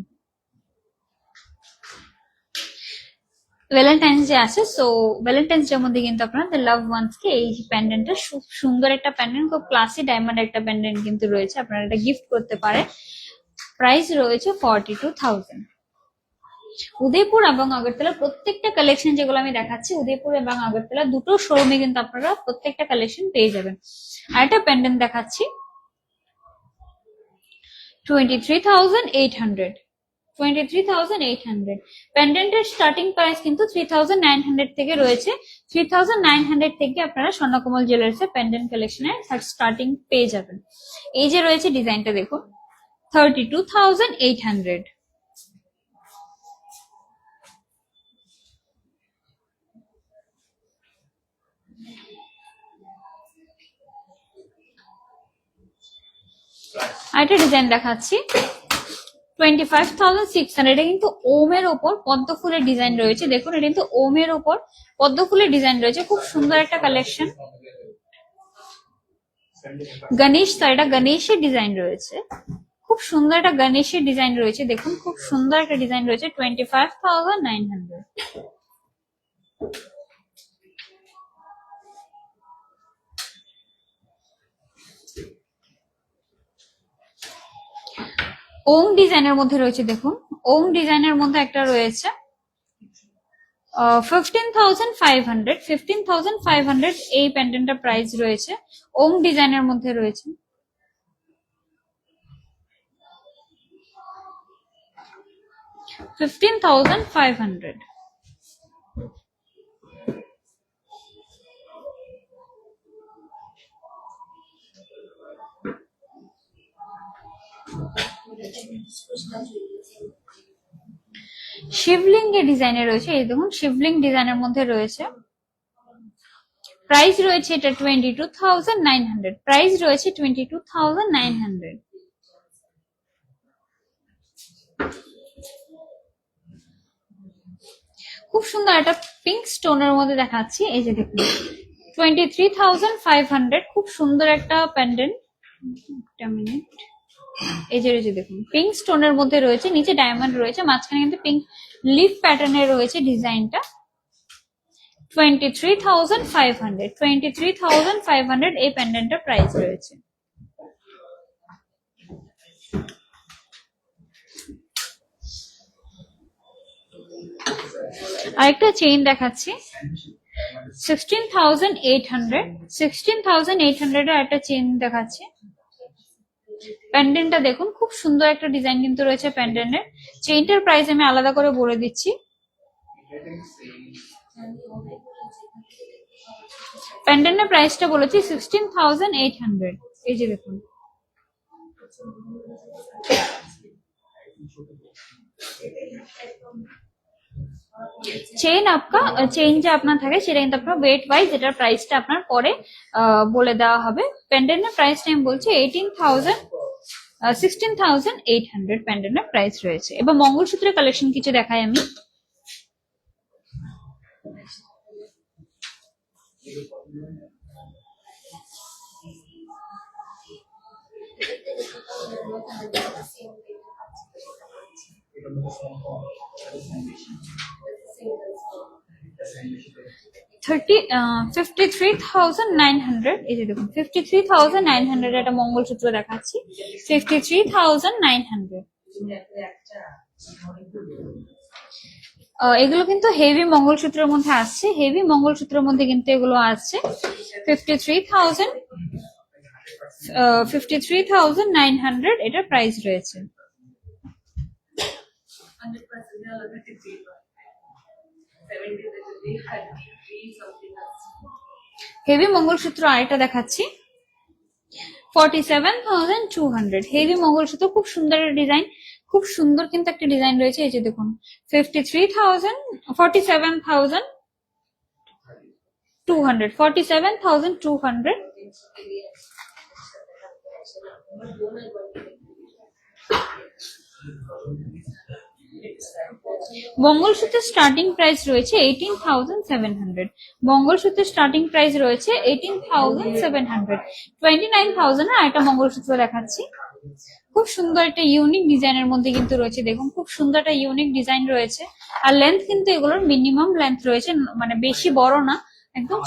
ভ্যালেন্টাইন্স ডে আছে, সো ভ্যালেন্টাইন্স ডে মধ্যে কিন্তু আপনারা দ্য লাভ ওয়ান্স কে এই প্যান্ডেন্টটা খুব সুন্দর একটা প্যান্ডেন্ট, খুব ক্লাসি ডায়মন্ড একটা প্যান্ডেন্ট কিন্তু রয়েছে, আপনারা এটা গিফট করতে পারে। প্রাইস রয়েছে 42,000। উদয়পুর এবং আগরতলা প্রত্যেকটা কালেকশন যেগুলো আমি দেখাচ্ছি, উদয়পুর এবং আগরতলা দুটো শোরুমে কিন্তু আপনারা প্রত্যেকটা কালেকশন পেয়ে যাবেন। আর একটা প্যান্ডেন্ট দেখাচ্ছি 23,800। 23,800 প্যান্ডেন্টের স্টার্টিং প্রাইস কিন্তু 3,900 থেকে রয়েছে। 3,900 থেকে আপনারা স্বর্ণকমল জুয়েলার্স এর প্যান্ডেন্ট কালেকশনের স্টার্টিং পেয়ে যাবেন। এই যে রয়েছে ডিজাইনটা দেখুন 32,800। আরেকটা ডিজাইন দেখাচ্ছি 25,600। এটা কিন্তু ওমের ওপর পদ্ম ফুলের ডিজাইন রয়েছে। দেখুন এটা কিন্তু ওমের ওপর পদ্ম ফুলের ডিজাইন রয়েছে, খুব সুন্দর একটা কালেকশন। গণেশ, এটা গণেশের ডিজাইন রয়েছে, খুব সুন্দর একটা গণেশের ডিজাইন রয়েছে। দেখুন খুব সুন্দর একটা ডিজাইন রয়েছে 25,900। ওম ডিজাইনের মধ্যে রয়েছে, দেখুন ওম ডিজাইনের মধ্যে একটা রয়েছে 15,500। 15,500 এই প্যান্ডেন্টটার প্রাইস রয়েছে, ওম ডিজাইনের মধ্যে রয়েছে। 15,500। শিবলিঙ্গের ডিজাইনে রয়েছে, এই দেখুন শিবলিঙ্গ ডিজাইনের মধ্যে রয়েছে। প্রাইস রয়েছে এটা 22,900, প্রাইস রয়েছে 22,900। খুব সুন্দর একটা পিঙ্ক স্টোনের মধ্যে দেখাচ্ছি, এই যে দেখুন 23,500, খুব সুন্দর একটা প্যান্ডেন্ট। একটা মিনিট, এই যে রয়েছে দেখুন পিঙ্ক স্টোনের মধ্যে রয়েছে, নিচে ডায়মন্ড রয়েছে, মাঝখানে কিন্তু পিঙ্ক লিফ প্যাটার্নের রয়েছে ডিজাইনটা। 23,500, 23,500 এই প্যান্ডেন্টটার প্রাইস রয়েছে। আরেকটা চেইন দেখাচ্ছি 16,800, 16,800 এর একটা চেইন দেখাচ্ছি। প্যান্ডেন্টটা দেখুন খুব সুন্দর একটা ডিজাইন কিন্তু রয়েছে প্যান্ডেন্টের। চেইনটার প্রাইস আমি আলাদা করে বলে দিচ্ছি। প্যান্ডেন্টের প্রাইসটা বলেছি 16,800, এই যে দেখুন। চেইন চেইন যে আপনার থাকে সেটা কিন্তু আপনার ওয়েট ওয়াইজ এটার প্রাইসটা আপনার পরে বলে দেওয়া হবে। প্যান্ডেন্টের প্রাইসটা আমি বলছি 16,800 প্যান্ডেন্টের প্রাইস রয়েছে। এবার মঙ্গলসূত্রের কালেকশন কিছু দেখাই আমি। থার্টি 53,900, এই যে দেখুন 53,900 একটা মঙ্গলসূত্র দেখাচ্ছি 53,900। এগুলো কিন্তু হেভি মঙ্গলসূত্রের মধ্যে আসছে, হেভি মঙ্গলসূত্রের মধ্যে কিন্তু এগুলো আসছে 53,900 এটা প্রাইস রয়েছে। হেভি মঙ্গলসূত্র আরেকটা দেখাচ্ছি 47,200, হেভি মঙ্গলসূত্র খুব সুন্দর একটা ডিজাইন, খুব সুন্দর কিন্তু একটা ডিজাইন রয়েছে, এই যে দেখুন 47,200, 47,200। মঙ্গলসূত্রের স্টার্টিং প্রাইস রয়েছে 18,700, মঙ্গলসূত্রের স্টার্টিং প্রাইস রয়েছে 18,700। 29,000 এর একটা মঙ্গলসূত্র দেখাচ্ছি, খুব সুন্দর একটা ইউনিক ডিজাইনের মধ্যে কিন্তু রয়েছে, দেখুন খুব সুন্দর একটা ইউনিক ডিজাইন রয়েছে। আর লেন্থ কিন্তু এগুলোর মিনিমাম লেন্থ রয়েছে, মানে বেশি বড় না, একদম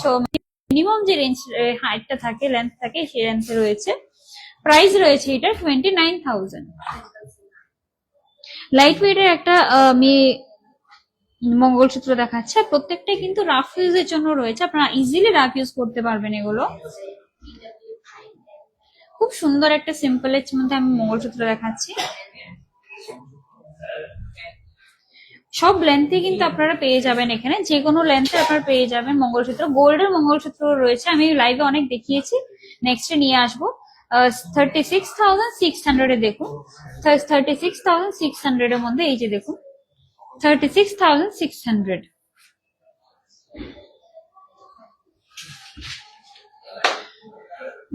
মিনিমাম যে রেঞ্জ হাইটটা থাকে লেন্থ থাকে সেই লেন্থে রয়েছে। প্রাইস রয়েছে এটা 29,000। লাইট ওয়েটের একটা মঙ্গলসূত্র দেখাচ্ছে, প্রত্যেকটাই কিন্তু রাফ ইউজের জন্য রয়েছে, আপনারা ইজিলি রাফ ইউজ করতে পারবেন এগুলো। খুব সুন্দর একটা সিম্পল এর মধ্যে আমি মঙ্গলসূত্র দেখাচ্ছি, সব লেন্থে কিন্তু আপনারা পেয়ে যাবেন, এখানে যে কোনো লেন্থে আপনারা পেয়ে যাবেন মঙ্গলসূত্র। গোল্ডের মঙ্গলসূত্র রয়েছে, আমি লাইভে অনেক দেখিয়েছি, নেক্সটে নিয়ে আসবো। 36,600 এ দেখুন, 36,600 এর মধ্যে এই যে দেখুন 36,600।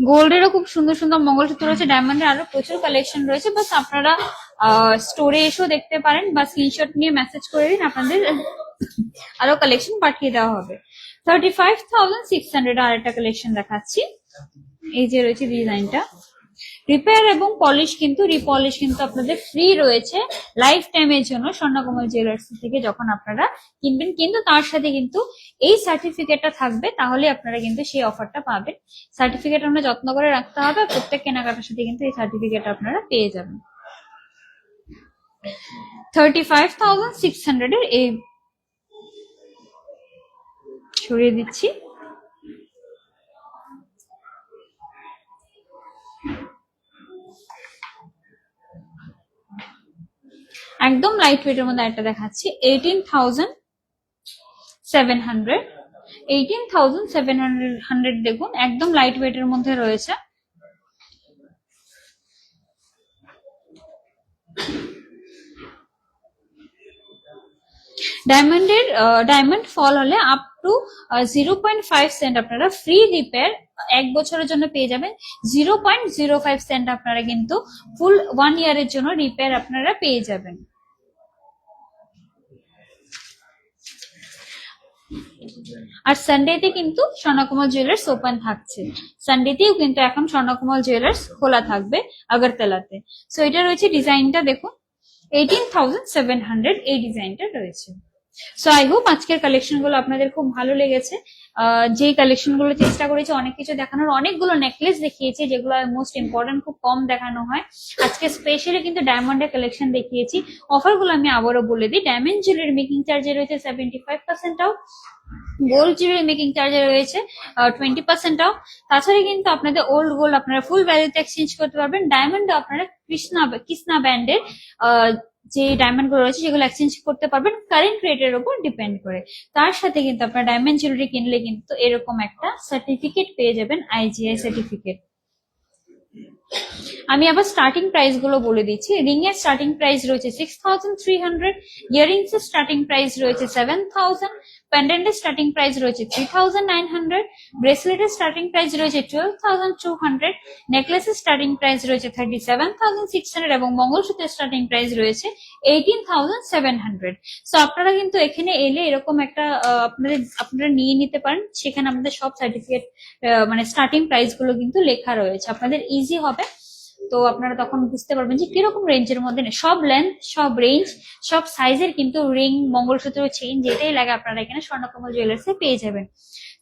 গোল্ডেরও খুব সুন্দর সুন্দর মঙ্গলসূত্র রয়েছে, ডায়মন্ডের আরো প্রচুর কালেকশন রয়েছে, বাস আপনারা স্টোরে এসেও দেখতে পারেন বা স্ক্রিনশট নিয়ে মেসেজ করে দিন, আপনাদের আরো কালেকশন পাঠিয়ে দেওয়া হবে। 35,600 আর একটা কালেকশন দেখাচ্ছি, এই যে রয়েছে ডিজাইনটা। রিপেয়ার এবং পলিশ কিন্তু রিপলিশ কিন্তু আপনাদের ফ্রি রয়েছে লাইফ টাইমের জন্য স্বর্ণকমল জুয়েলার্স থেকে যখন আপনারা কিনবেন, কিন্তু তার সাথে কিন্তু এই সার্টিফিকেটটা থাকবে, তাহলে আপনারা কিন্তু সেই অফারটা পাবেন। সার্টিফিকেট আমরা যত্ন করে রাখতে হবে, প্রত্যেক কেনাকাটার সাথে কিন্তু এই সার্টিফিকেট আপনারা পেয়ে যাবেন। 35,600 এর এই ছড়িয়ে দিচ্ছি। একদম লাইট ওয়েটের মধ্যে একটা দেখাচ্ছি 18,700 18,700 দেখুন একদম লাইট ওয়েটের মধ্যে রয়েছে। ডায়মন্ডের ডায়মন্ড ফল হলে আপ টু 0.5 সেন্ট আপনারা ফ্রি রিপেয়ার 1 বছরের জন্য পেয়ে যাবেন। 0.05 সেন্ট আপনারা কিন্তু ফুল 1 ইয়ারের জন্য রিপেয়ার আপনারা পেয়ে যাবেন। আর সানডেতে কিন্তু স্বর্ণকমল জুয়েলার্স ওপেন থাকছে, সানডেতেও কিন্তু এখন স্বর্ণকমল জুয়েলার্স খোলা থাকবে আগরতলাতে। সো এটা রয়েছে ডিজাইনটা দেখুন 18,700 এই ডিজাইনটা রয়েছে। সো আই হোপ আজকের কালেকশন গুলো আপনাদের খুব ভালো লেগেছে। যে কালেকশন গুলো চেষ্টা করেছি অনেক কিছু দেখানোর, অনেকগুলো নেকলেস দেখিয়েছি যেগুলো মোস্ট ইম্পর্টেন্ট খুব কম দেখানো হয়। আজকে স্পেশালি কিন্তু ডায়মন্ডের কালেকশন দেখিয়েছি। অফার গুলো আমি আবারও বলে দিই, ডায়মন্ড জুয়েলারি মেকিং চার্জে রয়েছে 75% অফ, গোল্ড জুয়েলারি মেকিং চার্জে রয়েছে 20% অফ। তাছাড়া কিন্তু আপনাদের ওল্ড গোল্ড আপনারা ফুল ভ্যালুতে এক্সচেঞ্জ করতে পারবেন। ডায়মন্ড আপনারা কৃষ্ণা ব্যান্ডের যে ডায়মন্ড গুলো রয়েছে সেগুলো এক্সচেঞ্জ করতে পারবেন কারেন্ট রেটের উপর ডিপেন্ড করে। তার সাথে কিন্তু আপনারা ডায়মন্ড জুয়েলারি কিনলে কিন্তু এরকম একটা সার্টিফিকেট পেয়ে যাবেন, IGI সার্টিফিকেট। আমি আবার স্টার্টিং প্রাইস গুলো বলে দিচ্ছি। রিং এর স্টার্টিং প্রাইস রয়েছে 6,300, ইয়ারিংস এর স্টার্টিং প্রাইস রয়েছে 7,000, পেন্ডেন্টের স্টার্টিং প্রাইস রয়েছে 3,900, ব্রেসলেটের স্টার্টিং প্রাইস রয়েছে 12,200, নেকলেসের স্টার্টিং প্রাইস রয়েছে 37,600 এবং মঙ্গলসূত্রের স্টার্টিং প্রাইস রয়েছে 18,700। সো আপনারা কিন্তু এখানে এলে এরকম একটা আপনারা নিয়ে নিতে পারেন। সেখানে আমাদের সব সার্টিফিকেট মানে স্টার্টিং প্রাইস গুলো কিন্তু লেখা রয়েছে, আপনাদের ইজি হবে। তো আপনারা তখন বুঝতে পারবেন যে কিরকম রেঞ্জের মধ্যে সব লেন্থ, সব রেঞ্জ, সব সাইজের কিন্তু রিং, মঙ্গলসূত্র, চেইন যেটাই লাগে আপনারা এখানে স্বর্ণকমল জুয়েলার্সে পেয়ে যাবেন।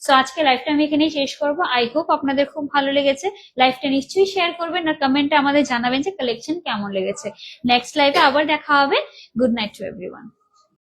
সো আজকে লাইভটা আমি এখানেই শেষ করবো। আই হোপ আপনাদের খুব ভালো লেগেছে। লাইভটা নিশ্চয়ই শেয়ার করবেন আর কমেন্টে আমাদের জানাবেন যে কালেকশন কেমন লেগেছে। নেক্সট লাইভে আবার দেখা হবে। Good night to everyone.